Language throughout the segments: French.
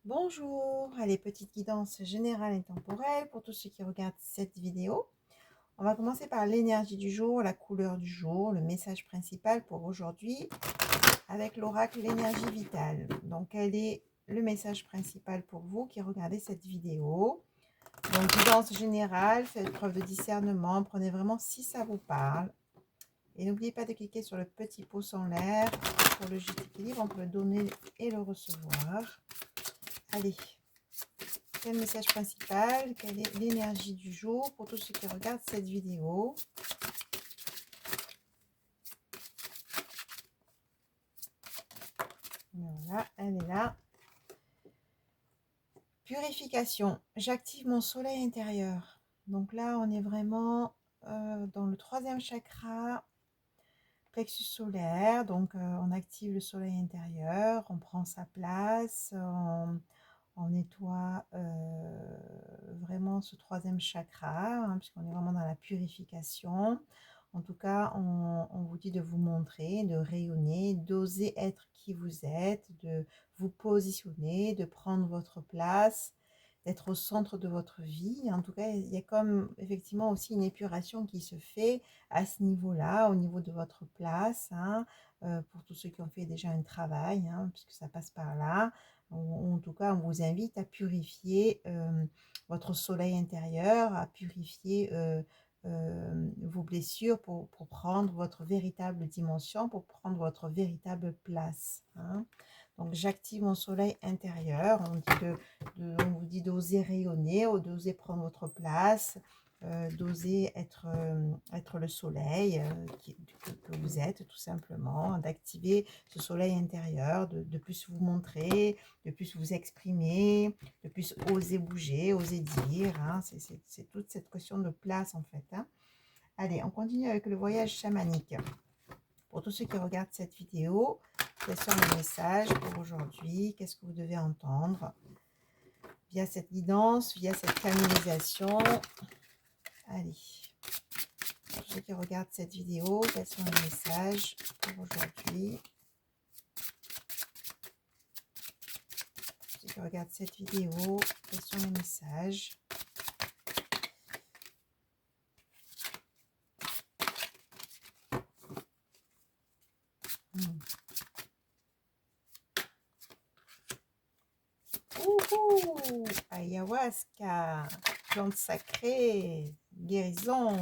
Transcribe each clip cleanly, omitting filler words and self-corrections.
Bonjour, allez, petite guidance générale et temporelle pour tous ceux qui regardent cette vidéo. On va commencer par l'énergie du jour, la couleur du jour, le message principal pour aujourd'hui avec l'oracle l'énergie vitale. Donc, quel est le message principal pour vous qui regardez cette vidéo? Donc, guidance générale, faites preuve de discernement, prenez vraiment si ça vous parle. Et n'oubliez pas de cliquer sur le petit pouce en l'air pour le juste équilibre entre le donner et le recevoir. Allez. Quel message principal? Quelle est l'énergie du jour pour tous ceux qui regardent cette vidéo? Voilà, elle est là. Purification. J'active mon soleil intérieur. Donc là, on est vraiment dans le troisième chakra, plexus solaire. Donc, on active le soleil intérieur, on prend sa place, on nettoie vraiment ce troisième chakra, hein, puisqu'on est vraiment dans la purification. En tout cas, on vous dit de vous montrer, de rayonner, d'oser être qui vous êtes, de vous positionner, de prendre votre place, d'être au centre de votre vie. En tout cas, il y a comme effectivement aussi une épuration qui se fait à ce niveau-là, au niveau de votre place, hein, pour tous ceux qui ont fait déjà un travail, hein, puisque ça passe par là. En tout cas, on vous invite à purifier votre soleil intérieur, à purifier vos blessures pour prendre votre véritable dimension, pour prendre votre véritable place, hein. Donc, j'active mon soleil intérieur. On vous dit d'oser rayonner, d'oser prendre votre place, d'oser être le soleil que vous êtes, tout simplement, d'activer ce soleil intérieur, de plus vous montrer, de plus vous exprimer, de plus oser bouger, oser dire, hein. C'est toute cette question de place, en fait, hein. Allez, on continue avec le voyage chamanique. Pour tous ceux qui regardent cette vidéo, quels sont les messages pour aujourd'hui? Qu'est-ce que vous devez entendre via cette guidance, via cette canalisation? Allez, pour ceux qui regardent cette vidéo, quels sont les messages pour aujourd'hui? Pour ceux qui regardent cette vidéo, quels sont les messages? Ouhou, ayahuasca, plante sacrée, guérison.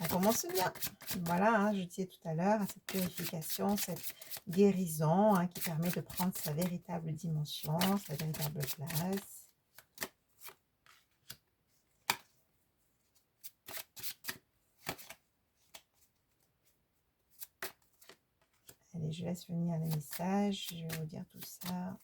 On commence bien. Voilà, hein, je disais tout à l'heure, cette purification, cette guérison, hein, qui permet de prendre sa véritable dimension, sa véritable place. Allez, je laisse venir les messages, je vais vous dire tout ça.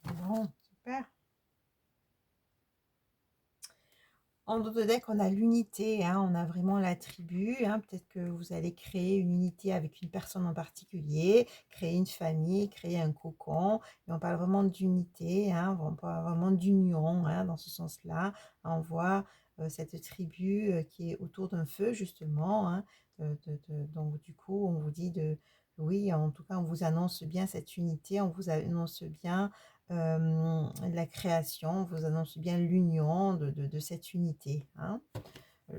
Bon, super. En dos de deck, on a l'unité, hein, on a vraiment la tribu, hein. Peut-être que vous allez créer une unité avec une personne en particulier, créer une famille, créer un cocon. Et on parle vraiment d'unité, hein, on parle vraiment d'union, hein, dans ce sens-là. On voit cette tribu qui est autour d'un feu, justement, hein. Donc, du coup, on vous dit de... Oui, en tout cas, on vous annonce bien cette unité, on vous annonce bien la création, vous annonce bien l'union de cette unité, hein.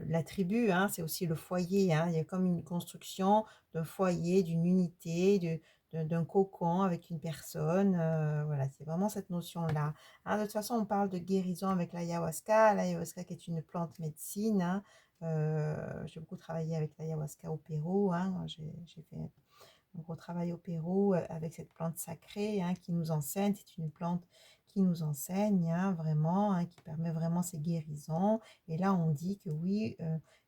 La tribu, hein, c'est aussi le foyer, hein. Il y a comme une construction d'un foyer, d'une unité, d'un cocon avec une personne. Voilà, c'est vraiment cette notion-là, hein. De toute façon, on parle de guérison avec l'ayahuasca. L'ayahuasca qui est une plante médecine, hein. J'ai beaucoup travaillé avec l'ayahuasca au Pérou, hein. J'ai fait un gros travail au Pérou avec cette plante sacrée, hein, qui nous enseigne. C'est une plante qui nous enseigne, hein, vraiment, hein, qui permet vraiment ces guérisons. Et là, on dit que oui,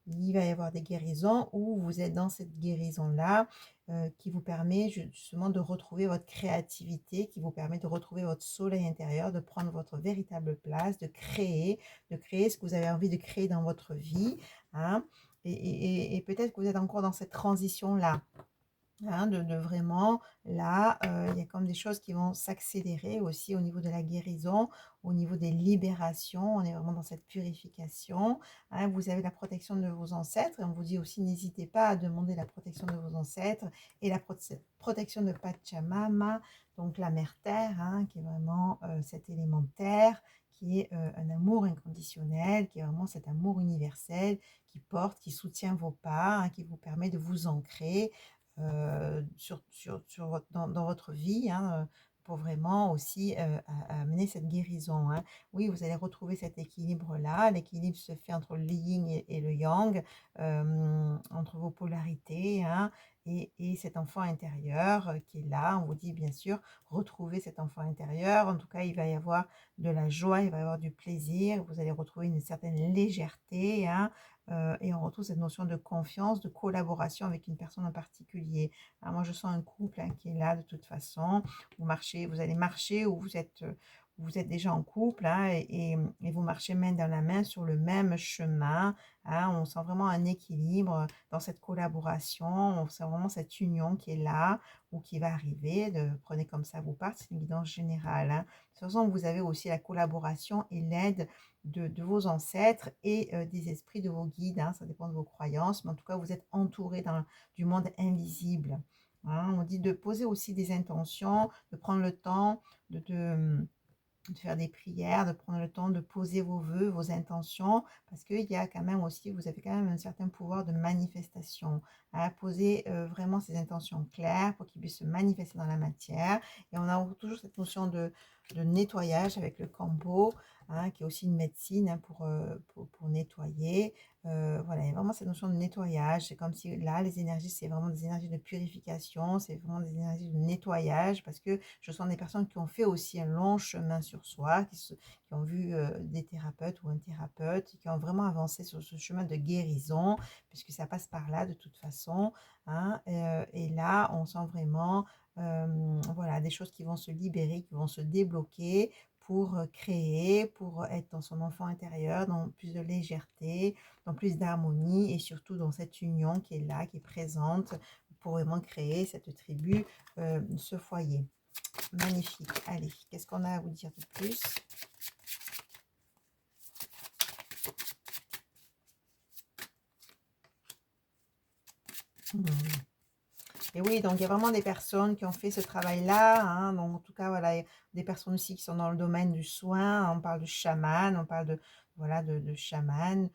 il va y avoir des guérisons où vous êtes dans cette guérison-là qui vous permet justement de retrouver votre créativité, qui vous permet de retrouver votre soleil intérieur, de prendre votre véritable place, de créer ce que vous avez envie de créer dans votre vie, hein. Et peut-être que vous êtes encore dans cette transition-là. Hein, de vraiment, là, il y a comme des choses qui vont s'accélérer aussi au niveau de la guérison, au niveau des libérations. On est vraiment dans cette purification. Hein. Vous avez la protection de vos ancêtres. Et on vous dit aussi, n'hésitez pas à demander la protection de vos ancêtres et la protection de Pachamama, donc la mère terre, hein, qui est vraiment cet élément terre, qui est un amour inconditionnel, qui est vraiment cet amour universel, qui porte, qui soutient vos pas, hein, qui vous permet de vous ancrer dans votre vie, hein, pour vraiment aussi amener cette guérison. Hein. Oui, vous allez retrouver cet équilibre-là. L'équilibre se fait entre le yin et le yang, entre vos polarités. Hein, et cet enfant intérieur qui est là, on vous dit bien sûr, retrouvez cet enfant intérieur. En tout cas, il va y avoir de la joie, il va y avoir du plaisir, vous allez retrouver une certaine légèreté, hein, et on retrouve cette notion de confiance, de collaboration avec une personne en particulier. Hein, moi, je sens un couple hein, qui est là de toute façon. Vous allez marcher ou vous êtes déjà en couple hein, et vous marchez main dans la main sur le même chemin. Hein, on sent vraiment un équilibre dans cette collaboration. On sent vraiment cette union qui est là ou qui va arriver. Prenez comme ça vous part, c'est une guidance générale. Hein. De toute façon, vous avez aussi la collaboration et l'aide de vos ancêtres et des esprits de vos guides, hein, ça dépend de vos croyances, mais en tout cas, vous êtes entouré du monde invisible. Hein. On dit de poser aussi des intentions, de prendre le temps de faire des prières, de prendre le temps de poser vos vœux, vos intentions, parce qu'il y a quand même aussi, vous avez quand même un certain pouvoir de manifestation. À poser vraiment ces intentions claires pour qu'ils puissent se manifester dans la matière. Et on a toujours cette notion de nettoyage avec le kambo, hein, qui est aussi une médecine hein, pour nettoyer. Voilà, il y a vraiment cette notion de nettoyage. C'est comme si là, les énergies, c'est vraiment des énergies de purification, c'est vraiment des énergies de nettoyage, parce que je sens des personnes qui ont fait aussi un long chemin sur soi, qui ont vu des thérapeutes ou un thérapeute, qui ont vraiment avancé sur ce chemin de guérison, puisque ça passe par là de toute façon. Hein, et là, on sent vraiment voilà, des choses qui vont se libérer, qui vont se débloquer pour créer, pour être dans son enfant intérieur, dans plus de légèreté, dans plus d'harmonie et surtout dans cette union qui est là, qui est présente pour vraiment créer cette tribu, ce foyer. Magnifique. Allez, qu'est-ce qu'on a à vous dire de plus? Et oui, donc il y a vraiment des personnes qui ont fait ce travail-là. Hein, donc en tout cas, voilà, il y a des personnes aussi qui sont dans le domaine du soin. On parle de chaman, on parle de, voilà, de chaman.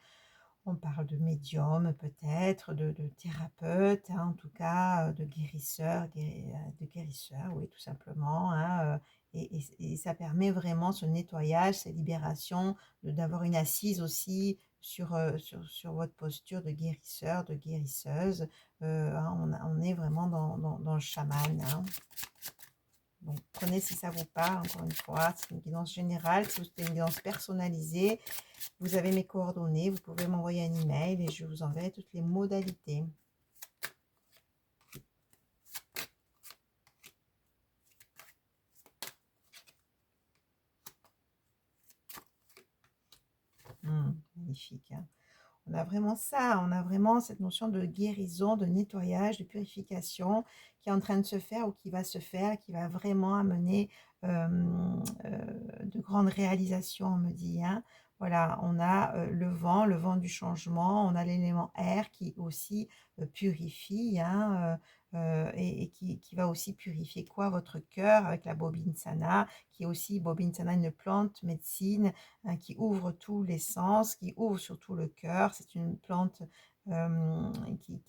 On parle de médium peut-être, de thérapeute, hein, en tout cas, de guérisseur, oui, tout simplement. Hein, et ça permet vraiment ce nettoyage, cette libération, d'avoir une assise aussi sur votre posture de guérisseur, de guérisseuse. Hein, on est vraiment dans le chaman. Hein. Donc, prenez si ça vous parle, encore une fois, c'est une guidance générale. Si c'est une guidance personnalisée, vous avez mes coordonnées, vous pouvez m'envoyer un email et je vous enverrai toutes les modalités. Magnifique. Hein. On a vraiment ça, on a vraiment cette notion de guérison, de nettoyage, de purification qui est en train de se faire ou qui va se faire, qui va vraiment amener de grandes réalisations, on me dit. Hein. Voilà, on a le vent du changement, on a l'élément air qui aussi purifie hein, et qui va aussi purifier quoi? Votre cœur avec la bobine sana, qui est aussi bobine sana, une plante médecine hein, qui ouvre tous les sens, qui ouvre surtout le cœur. C'est une plante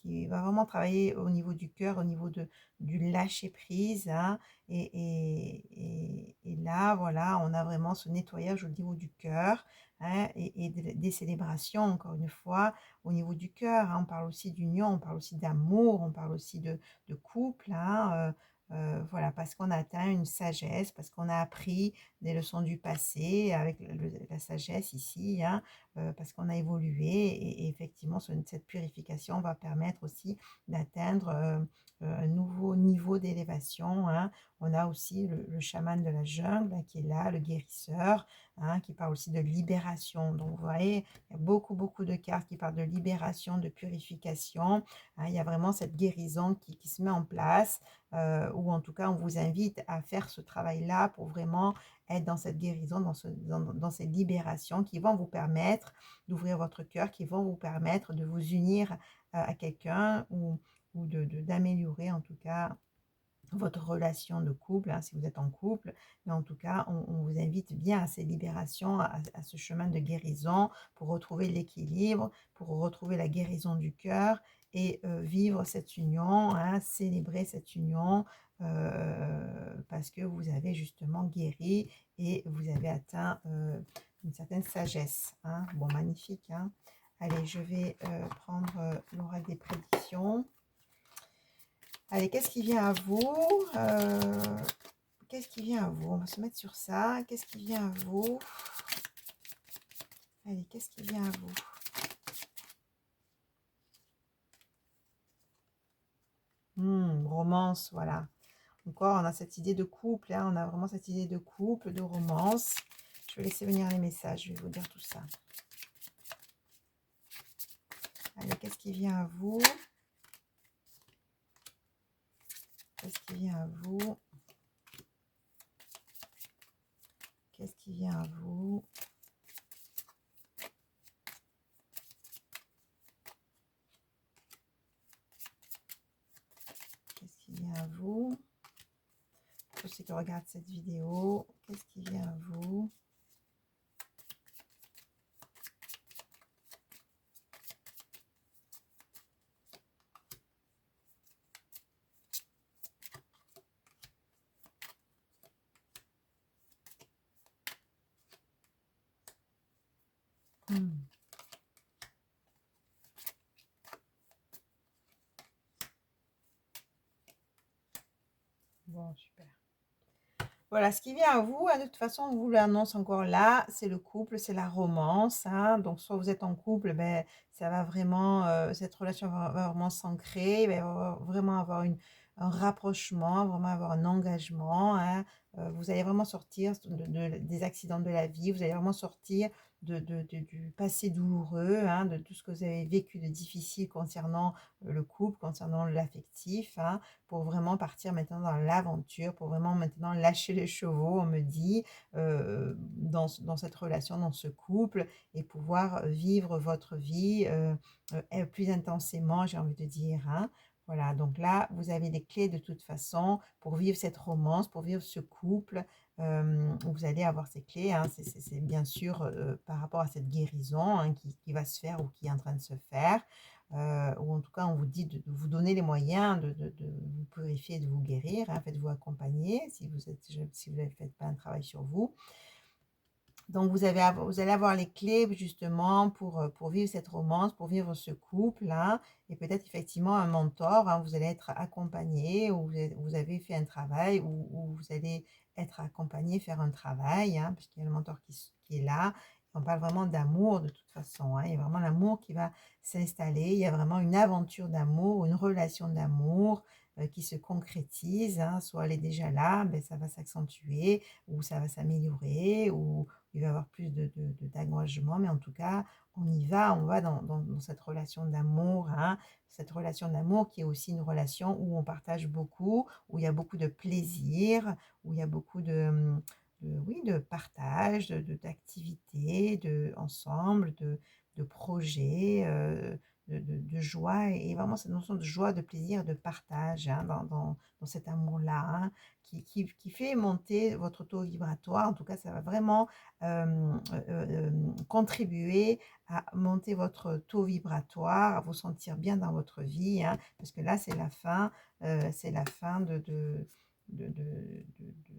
qui va vraiment travailler au niveau du cœur, au niveau du lâcher-prise. Hein, et là, voilà, on a vraiment ce nettoyage au niveau du cœur hein, et des célébrations, encore une fois, au niveau du cœur. Hein. On parle aussi d'union, on parle aussi d'amour, on parle aussi de couple. Hein, Voilà, parce qu'on a atteint une sagesse, parce qu'on a appris des leçons du passé avec la sagesse ici, hein, parce qu'on a évolué et effectivement cette purification va permettre aussi d'atteindre, un nouveau niveau d'élévation, hein. On a aussi le chaman de la jungle, hein, qui est là, le guérisseur, hein, qui parle aussi de libération. Donc vous voyez, il y a beaucoup, beaucoup de cartes qui parlent de libération, de purification, hein. Il y a vraiment cette guérison qui se met en place, ou en tout cas, on vous invite à faire ce travail-là pour vraiment être dans cette guérison, dans cette libération qui vont vous permettre d'ouvrir votre cœur, qui vont vous permettre de vous unir à quelqu'un ou d'améliorer en tout cas votre relation de couple, hein, si vous êtes en couple. Mais en tout cas, on vous invite bien à ces libérations, à ce chemin de guérison pour retrouver l'équilibre, pour retrouver la guérison du cœur et vivre cette union, hein, célébrer cette union, parce que vous avez justement guéri et vous avez atteint une certaine sagesse, hein. Bon, magnifique, hein. Allez, je vais prendre l'oracle des prédictions. Allez, qu'est-ce qui vient à vous? Qu'est-ce qui vient à vous? On va se mettre sur ça. Qu'est-ce qui vient à vous? Allez, qu'est-ce qui vient à vous? Romance, voilà. Encore, on a cette idée de couple, hein, on a vraiment cette idée de couple, de romance. Je vais laisser venir les messages, je vais vous dire tout ça. Allez, qu'est-ce qui vient à vous? Qu'est-ce qui vient à vous? Qu'est-ce qui vient à vous? Qu'est-ce qui vient à vous? Pour ceux qui regardent cette vidéo, qu'est-ce qui vient à vous? Hmm. Bon, super. Voilà, ce qui vient à vous, hein, de toute façon, on vous l'annonce encore là, c'est le couple, c'est la romance, hein. Donc, soit vous êtes en couple, ben, ça va vraiment, cette relation va vraiment s'ancrer, il va y avoir, vraiment avoir un rapprochement, vraiment avoir un engagement, hein. Vous allez vraiment sortir des accidents de la vie, vous allez vraiment sortir du passé douloureux, hein, de tout ce que vous avez vécu de difficile concernant le couple, concernant l'affectif, hein, pour vraiment partir maintenant dans l'aventure, pour vraiment maintenant lâcher les chevaux, on me dit, dans cette relation, dans ce couple, et pouvoir vivre votre vie plus intensément, j'ai envie de dire, hein. Voilà, donc là, vous avez les clés de toute façon pour vivre cette romance, pour vivre ce couple. Vous allez avoir ces clés, hein. C'est bien sûr par rapport à cette guérison, hein, qui va se faire ou qui est en train de se faire. Ou en tout cas, on vous dit de vous donner les moyens de vous purifier, de vous guérir, hein. Faites-vous accompagner si vous ne faites pas un travail sur vous. Donc vous allez avoir les clés justement pour vivre cette romance, pour vivre ce couple-là, et peut-être effectivement un mentor, hein. Vous allez être accompagné ou vous avez fait un travail ou vous allez être accompagné, faire un travail, hein, puisqu'il y a le mentor qui est là. On parle vraiment d'amour de toute façon, hein. Il y a vraiment l'amour qui va s'installer. Il y a vraiment une aventure d'amour, une relation d'amour qui se concrétise, hein. Soit elle est déjà là, ben, ça va s'accentuer ou ça va s'améliorer ou il va y avoir plus d'engagement, mais en tout cas, on va dans cette relation d'amour, hein, cette relation d'amour qui est aussi une relation où on partage beaucoup, où il y a beaucoup de plaisir, où il y a beaucoup oui, de partage, d'activités, ensemble, de projets, de joie, et vraiment cette notion de joie, de plaisir, de partage, hein, dans cet amour-là, hein, qui fait monter votre taux vibratoire. En tout cas, ça va vraiment contribuer à monter votre taux vibratoire, à vous sentir bien dans votre vie, hein, parce que là, c'est la fin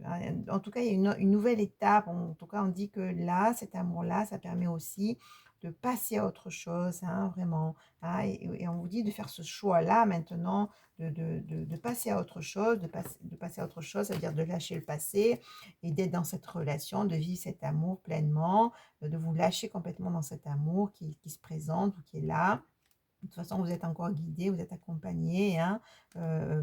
hein. En tout cas, il y a une nouvelle étape. En tout cas, on dit que là, cet amour-là, ça permet aussi de passer à autre chose, hein, vraiment. Hein, et on vous dit de faire ce choix-là maintenant, de passer à autre chose, de passer à autre chose, c'est-à-dire de lâcher le passé et d'être dans cette relation, de vivre cet amour pleinement, de vous lâcher complètement dans cet amour qui se présente ou qui est là. De toute façon, vous êtes encore guidé, vous êtes accompagné, hein,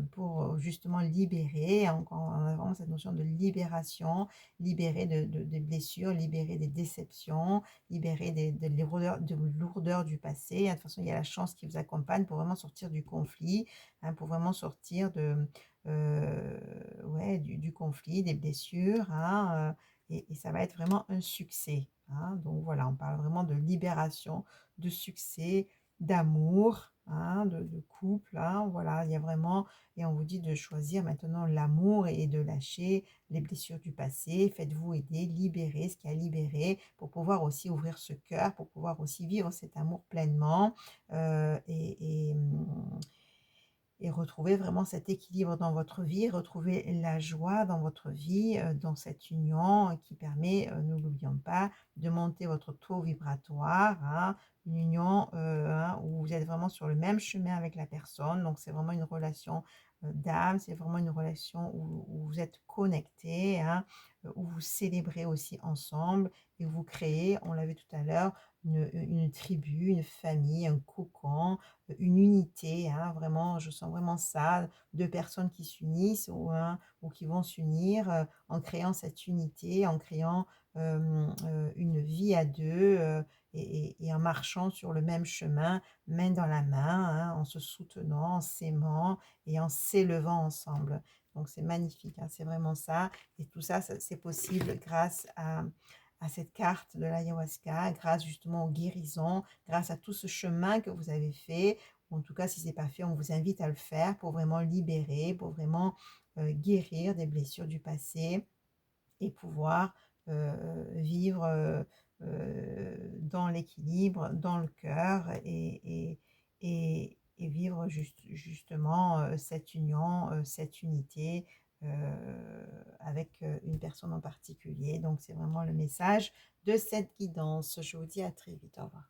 pour justement libérer, encore en avant cette notion de libération, libérer des blessures, libérer des déceptions, libérer de lourdeurs du passé. De toute façon, il y a la chance qui vous accompagne pour vraiment sortir du conflit, hein, pour vraiment sortir ouais, du conflit, des blessures, hein, et ça va être vraiment un succès. Hein. Donc voilà, on parle vraiment de libération, de succès, d'amour, hein, de couple, hein, voilà, il y a vraiment, et on vous dit de choisir maintenant l'amour et de lâcher les blessures du passé. Faites-vous aider, libérez ce qui a libéré pour pouvoir aussi ouvrir ce cœur, pour pouvoir aussi vivre cet amour pleinement, et retrouver vraiment cet équilibre dans votre vie, retrouver la joie dans votre vie, dans cette union qui permet, ne l'oublions pas, de monter votre taux vibratoire, hein. Une union, hein, où vous êtes vraiment sur le même chemin avec la personne, donc c'est vraiment une relation, d'âme, c'est vraiment une relation où vous êtes connectés, hein, où vous célébrez aussi ensemble et où vous créez, on l'a vu tout à l'heure, une tribu, une famille, un cocon, une unité, hein, vraiment, je sens vraiment ça, 2 personnes qui s'unissent ou, hein, ou qui vont s'unir, en créant cette unité, en créant, une vie à 2, et en marchant sur le même chemin, main dans la main, hein, en se soutenant, en s'aimant et en s'élevant ensemble. Donc c'est magnifique, hein, c'est vraiment ça, et tout ça, c'est possible grâce à cette carte de l'ayahuasca, grâce justement aux guérisons, grâce à tout ce chemin que vous avez fait. En tout cas, si ce n'est pas fait, on vous invite à le faire pour vraiment libérer, pour vraiment guérir des blessures du passé et pouvoir vivre dans l'équilibre, dans le cœur, et vivre justement cette union, cette unité avec une personne en particulier. Donc, c'est vraiment le message de cette guidance. Je vous dis à très vite. Au revoir.